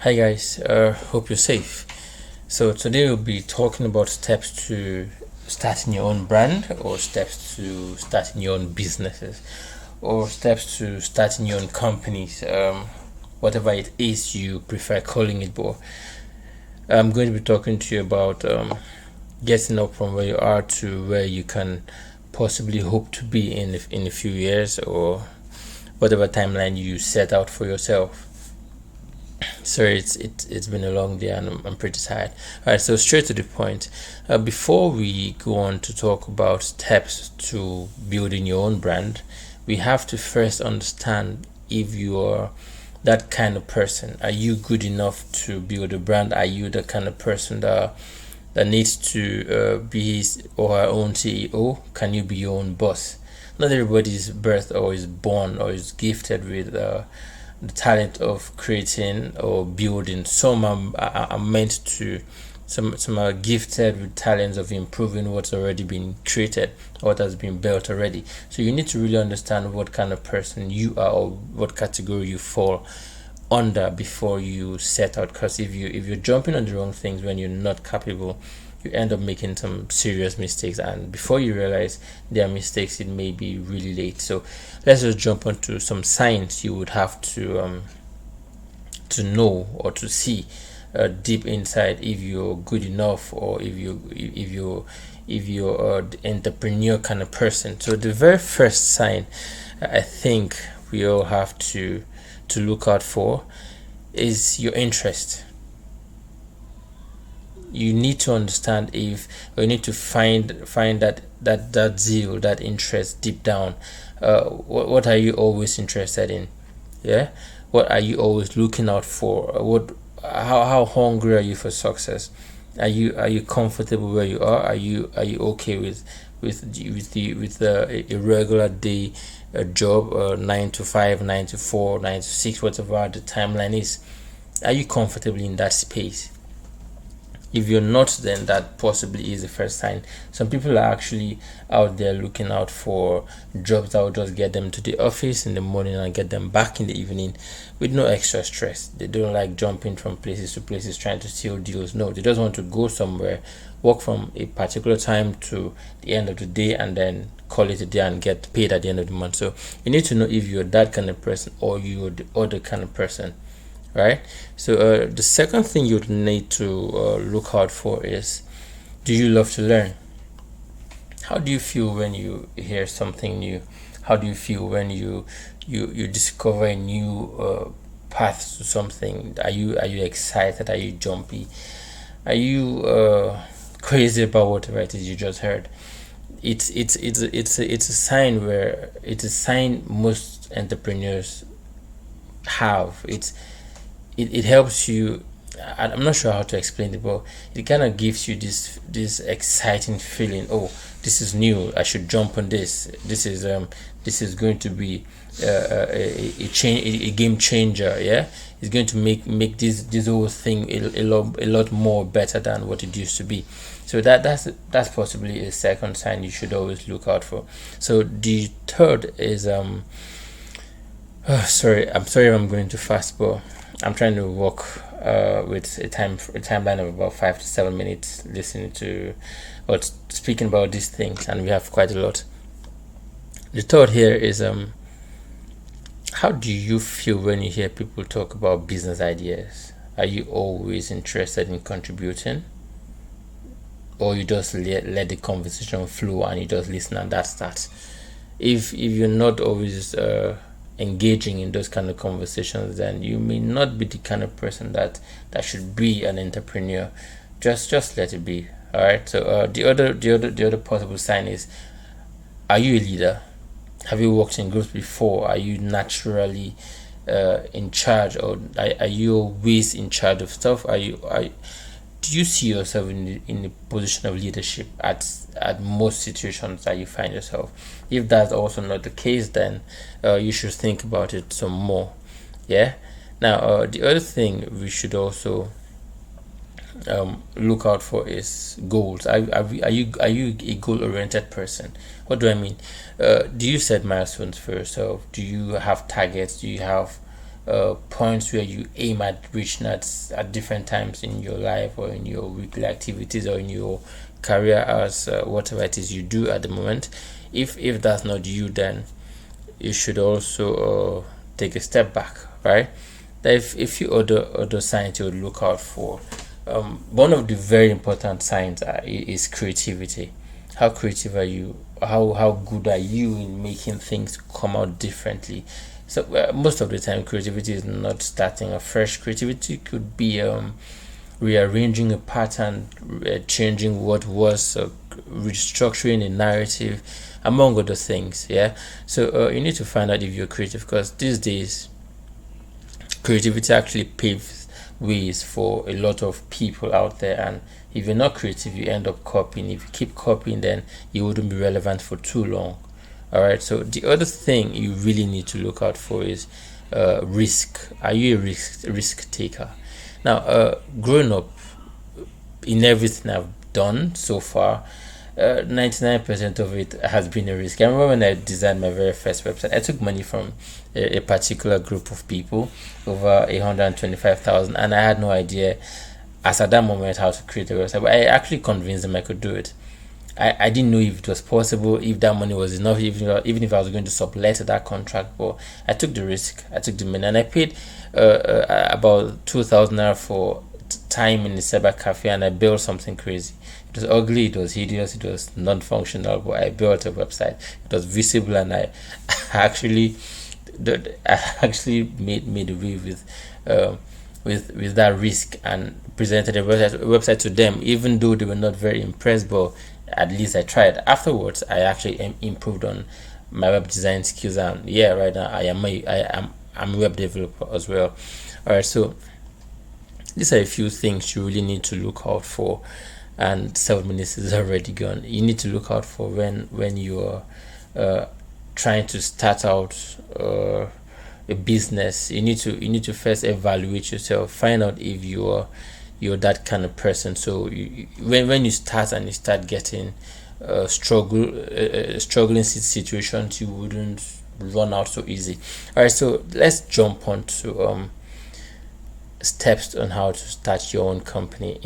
Hi guys, hope you're safe. So today we'll be talking about steps to starting your own brand, or steps to starting your own businesses, or steps to starting your own companies, whatever it is you prefer calling it. But I'm going to be talking to you about getting up from where you are to where you can possibly hope to be in a few years, or whatever timeline you set out for yourself. Sorry, it's been a long day and I'm pretty tired. All right, so straight to the point. Before we go on to talk about steps to building your own brand, we have to first understand if you are that kind of person. Are you good enough to build a brand? Are you the kind of person that needs to be his or her own CEO? Can you be your own boss? Not everybody is birthed or is born or is gifted with the talent of creating or building. Some are meant to, some are gifted with talents of improving what's already been created, what has been built already. So you need to really understand what kind of person you are or what category you fall under before you set out. Because if you're jumping on the wrong things when you're not capable, you end up making some serious mistakes, and before you realize there are mistakes, it may be really late. So let's just jump onto some signs you would have to know or to see deep inside if you're good enough, or if you're the entrepreneur kind of person. So the very first sign I think we all have to look out for is your interest. You need to understand if, or you need to find that zeal, that interest deep down. What are you always interested in? Yeah, what are you always looking out for? How hungry are you for success? Are you comfortable where you are? Are you okay with a regular day, a job, 9 to 5, 9 to 4, 9 to 6, whatever the timeline is? Are you comfortable in that space? If you're not, then that possibly is the first sign. Some people are actually out there looking out for jobs that will just get them to the office in the morning and get them back in the evening with no extra stress. They don't like jumping from places to places trying to steal deals. No, they just want to go somewhere, work from a particular time to the end of the day, and then call it a day and get paid at the end of the month. So you need to know if you're that kind of person or you're the other kind of person, right? So the second thing you'd need to look out for is, do you love to learn? How do you feel when you hear something new? How do you feel when you discover a new path to something? Are you excited? Are you jumpy? Are you crazy about whatever it is you just heard? It's a sign where it's a sign most entrepreneurs have. It helps you. I'm not sure how to explain it, but it kind of gives you this exciting feeling. Oh, this is new. I should jump on this. This is going to be a game changer. Yeah, it's going to make this whole thing a lot more better than what it used to be. So that's possibly a second sign you should always look out for. So the third is sorry, I'm sorry if I'm going too fast, but I'm trying to work with a timeline of about 5 to 7 minutes, listening to or speaking about these things, and we have quite a lot. The third here is how do you feel when you hear people talk about business ideas? Are you always interested in contributing, or you just let the conversation flow and you just listen and that's that? If you're not always engaging in those kind of conversations, then you may not be the kind of person that should be an entrepreneur. Just let it be. All right. So the other possible sign is, are you a leader? Have you worked in groups before? Are you naturally in charge, or are you always in charge of stuff? Do you see yourself in the position of leadership at most situations that you find yourself? If that's also not the case, then you should think about it some more. Yeah. Now, the other thing we should also look out for is goals. Are you a goal oriented person? What do I mean? Do you set milestones for yourself? Do you have targets? Do you have points where you aim at reaching at different times in your life, or in your weekly activities, or in your career, as whatever it is you do at the moment. If that's not you, then you should also take a step back, right? If you other signs you would look out for, one of the very important signs is creativity. How creative are you? How good are you in making things come out differently? So most of the time, creativity is not starting afresh. Creativity could be rearranging a pattern, changing what was, restructuring a narrative, among other things. Yeah. So you need to find out if you're creative, because these days creativity actually paves ways for a lot of people out there. And if you're not creative, you end up copying. If you keep copying, then you wouldn't be relevant for too long. All right. So the other thing you really need to look out for is risk. Are you a risk taker? Now, growing up, in everything I've done so far, 99% of it has been a risk. I remember when I designed my very first website, I took money from a particular group of people, over 125,000, and I had no idea, as at that moment, how to create a website. But I actually convinced them I could do it. I didn't know if it was possible, if that money was enough, even if I was going to sublet that contract. But I took the risk, I took the money, and I paid about 2,000 naira for time in the cyber cafe, and I built something crazy. It was ugly, it was hideous, it was non-functional, but I built a website. It was visible, and I actually made away with that risk, and presented a website to them, even though they were not very impressed. But at least I tried. Afterwards, I actually improved on my web design skills, and yeah, right now I'm a web developer as well. All right, so these are a few things you really need to look out for. And 7 minutes is already gone. You need to look out for when you are trying to start out a business. You need to first evaluate yourself, find out if you're that kind of person. So when you start and you start getting struggling situations, you wouldn't run out so easy. All right, so let's jump on to steps on how to start your own company.